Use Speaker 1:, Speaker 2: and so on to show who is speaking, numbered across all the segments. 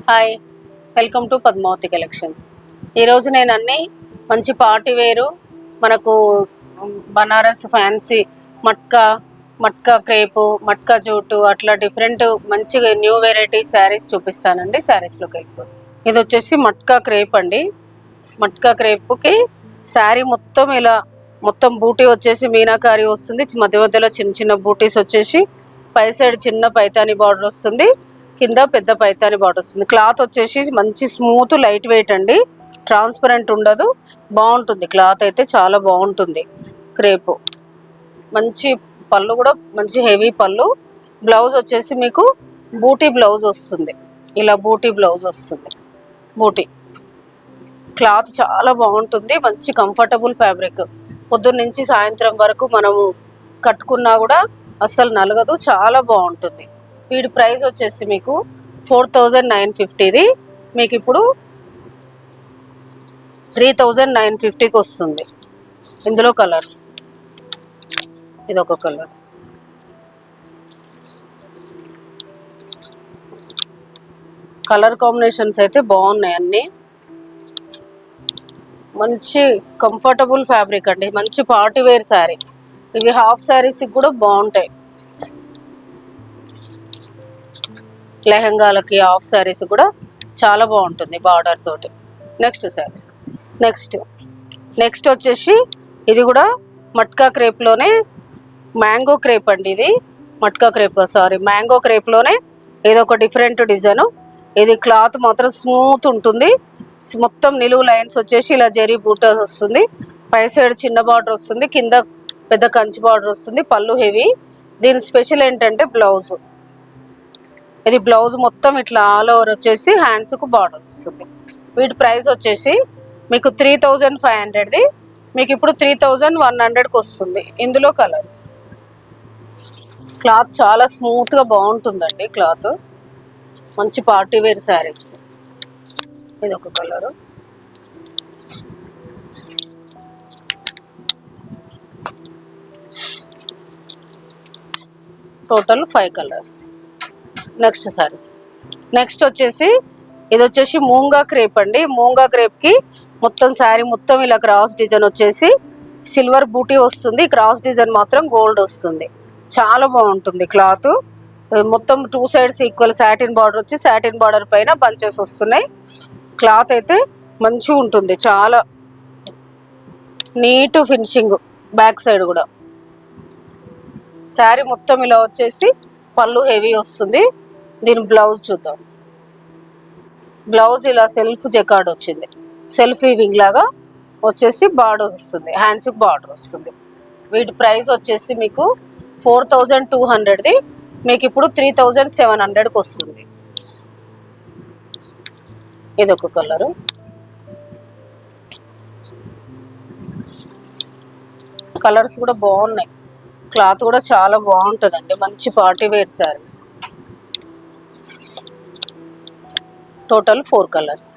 Speaker 1: Hi, welcome to Padmavati collections. ఈరోజు నేను అన్ని మంచి పార్టీ వేరు, మనకు బనారస్ ఫ్యాన్సీ మట్కా క్రేపు, మట్కా జూటు అట్లా డిఫరెంట్ మంచిగా న్యూ వెరైటీ శారీస్ చూపిస్తానండి. శారీస్లోకి వెళ్ళిపోయి ఇది వచ్చేసి మట్కా క్రేప్ అండి. మట్కా క్రేప్కి శారీ మొత్తం ఇలా మొత్తం బూటీ వచ్చేసి మీనాకారి వస్తుంది. మధ్య మధ్యలో చిన్న చిన్న బూటీస్ వచ్చేసి పై సైడ్ చిన్న పైతాని బార్డర్ వస్తుంది, కింద పెద్ద పైతాని బార్డర్ వస్తుంది. క్లాత్ వచ్చేసి మంచి స్మూత్ లైట్ వెయిట్ అండి, ట్రాన్స్పరెంట్ ఉండదు, బాగుంటుంది. క్లాత్ అయితే చాలా బాగుంటుంది. క్రేపు మంచి పళ్ళు కూడా మంచి హెవీ పళ్ళు. బ్లౌజ్ వచ్చేసి మీకు బూటీ బ్లౌజ్ వస్తుంది, ఇలా బూటీ బ్లౌజ్ వస్తుంది. బూటీ క్లాత్ చాలా బాగుంటుంది, మంచి కంఫర్టబుల్ ఫ్యాబ్రిక్. పొద్దున్న నుంచి సాయంత్రం వరకు మనము కట్టుకున్నా కూడా అస్సలు నలగదు, చాలా బాగుంటుంది. వీడి ప్రైస్ వచ్చేసి మీకు 4950, మీకు ఇప్పుడు 3950కి వస్తుంది. ఇందులో కలర్స్, ఇదొక కలర్, కలర్ కాంబినేషన్స్ అయితే బాగున్నాయి అన్నీ. మంచి కంఫర్టబుల్ ఫ్యాబ్రిక్ అండి, మంచి పార్టీ వేర్ శారీ. ఇవి హాఫ్ శారీస్కి కూడా బాగుంటాయి, లెహంగాలకి హాఫ్ శారీస్ కూడా చాలా బాగుంటుంది బార్డర్ తోటి. నెక్స్ట్ శారీస్, నెక్స్ట్ వచ్చేసి ఇది కూడా మట్కా క్రేప్లోనే మ్యాంగో క్రేప్ అండి. ఇది మట్కా క్రేప్ మ్యాంగో క్రేప్లోనే ఏదో ఒక డిఫరెంట్ డిజైన్. ఇది క్లాత్ మాత్రం స్మూత్ ఉంటుంది, మొత్తం నిలువు లైన్స్ వచ్చేసి ఇలా జరీ బూటాస్ వస్తుంది, పై సైడ్ చిన్న బార్డర్ వస్తుంది, కింద పెద్ద కంచి బార్డర్ వస్తుంది. పళ్ళు హెవీ. దీని స్పెషల్ ఏంటంటే బ్లౌజ్, ఇది బ్లౌజ్ మొత్తం ఇట్లా ఆల్ ఓవర్ వచ్చేసి హ్యాండ్స్కు బార్డర్ వస్తుంది. వీటి ప్రైస్ వచ్చేసి మీకు 3500ది, మీకు ఇప్పుడు 3100కి వస్తుంది. ఇందులో కలర్స్, క్లాత్ చాలా స్మూత్గా బాగుంటుందండి. క్లాత్ మంచి పార్టీ వేర్ శారీస్. ఇది ఒక colour, total 5 colours. Next saris, next వచ్చేసి ఇది వచ్చేసి మూంగా క్రేప్ అండి. మూంగా క్రేప్కి మొత్తం శారీ మొత్తం ఇలా క్రాస్ డిజైన్ వచ్చేసి సిల్వర్ బూటీ వస్తుంది, క్రాస్ డిజైన్ మాత్రం గోల్డ్ వస్తుంది. చాలా బాగుంటుంది క్లాత్. మొత్తం 2 సైడ్స్ ఈక్వల్ సాటిన్ బార్డర్ వచ్చి సాటిన్ బార్డర్ పైన బంచెస్ వస్తున్నాయి. క్లాత్ అయితే మంచిగా ఉంటుంది, చాలా నీట్ ఫినిషింగ్. బ్యాక్ సైడ్ కూడా శారీ మొత్తం ఇలా వచ్చేసి పళ్ళు హెవీ వస్తుంది. దీని బ్లౌజ్ చూద్దాం. బ్లౌజ్ ఇలా సెల్ఫ్ జకార్డ్ వచ్చింది, సెల్ఫ్ వీవింగ్ లాగా వచ్చేసి బార్డర్ వస్తుంది, హ్యాండ్స్కి బార్డర్ వస్తుంది. వీటి ప్రైస్ వచ్చేసి మీకు 4200ది, మీకు ఇప్పుడు 3700కి వస్తుంది. ఇదొక కలరు, కలర్స్ కూడా బాగున్నాయి. క్లాత్ కూడా చాలా బాగుంటుందండి, మంచి party wear saris. Total 4 colours.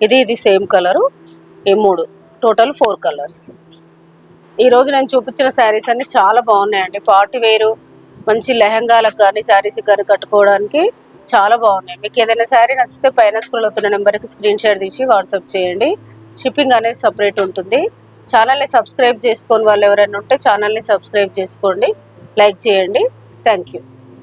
Speaker 1: ఇది సేమ్ కలరు, ఈ 3, టోటల్ 4 కలర్స్. ఈరోజు నేను చూపించిన శారీస్ అన్ని చాలా బాగున్నాయండి. పార్టీ వేరు మంచి లెహంగాలకు కానీ శారీస్కి కానీ కట్టుకోవడానికి చాలా బాగున్నాయి. మీకు ఏదైనా శారీ నచ్చితే పైన స్క్రోల్ అవుతున్న నెంబర్కి స్క్రీన్ షాట్ తీసి వాట్సాప్ చేయండి. షిప్పింగ్ అనేది సపరేట్ ఉంటుంది. ఛానల్ని సబ్స్క్రైబ్ చేసుకోని వాళ్ళు ఎవరైనా ఉంటే ఛానల్ని సబ్స్క్రైబ్ చేసుకోండి, లైక్ చేయండి. Thank you.